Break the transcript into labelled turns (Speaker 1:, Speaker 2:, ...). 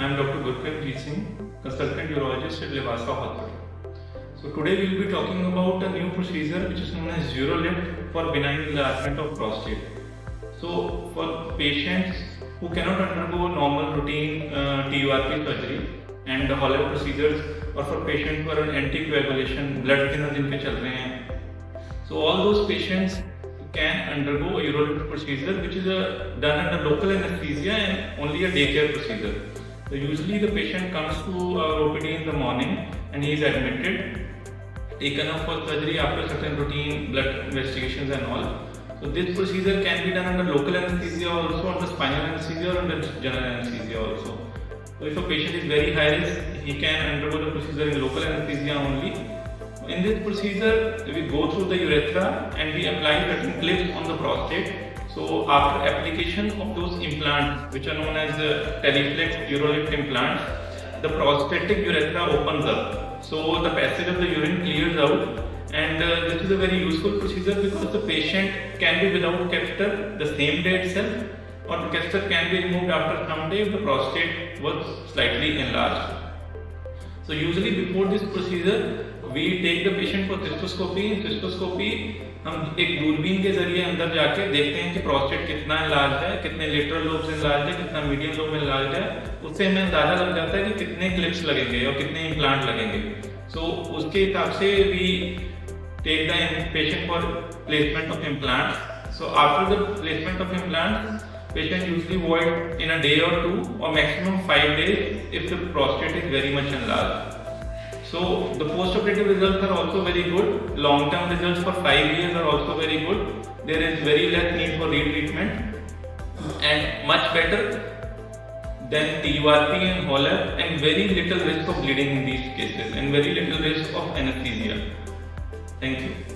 Speaker 1: am Dr. Gurpreet Singh, consultant urologist at Levasa Hospital. So today we will be talking about a new procedure which is known as UroLift for benign enlargement of prostate. So for patients who cannot undergo normal routine TURP surgery and Hollow procedures, or for patients who are on anticoagulation, blood thinner जिनके चल रहे हैं, so all those patients can undergo a UroLift procedure which is done under local anesthesia and only a daycare procedure. So usually the patient comes to our OPD in the morning and he is admitted, taken up for surgery after certain routine blood investigations and all. So this procedure can be done under local anesthesia also, under spinal anesthesia or under general anesthesia also. So if a patient is very high risk, he can undergo the procedure in local anesthesia only. In this procedure, we go through the urethra and we apply certain clips on the prostate. So after application of those implants, which are known as Teleflex UroLift implants, the prostatic urethra opens up. So the passage of the urine clears out, and this is a very useful procedure because the patient can be without catheter the same day itself, or the catheter can be removed after some day if the prostate was slightly enlarged. So usually before this procedure, we take the patient for cystoscopy. Cystoscopy हम एक दूरबीन के जरिए अंदर जाके देखते हैं कि प्रोस्टेट कितना इलाज है, कितने लेटरल लोब्स इलाज है, कितना मीडियम लोब इलाज है. उससे हमें अंदाजा लग जाता है कि कितने क्लिप्स लगेंगे और कितने इम्प्लांट लगेंगे. So उसके हिसाब से we take the patient for placement of implants. So after the placement of implants, patient usually void in a day or two or maximum 5 days if the prostate is very much enlarged. So the post-operative results are also very good. Long-term results for 5 years are also very good. There is very less need for retreatment and much better than TURP and HOLEP, and very little risk of bleeding in these cases and very little risk of anesthesia. Thank you.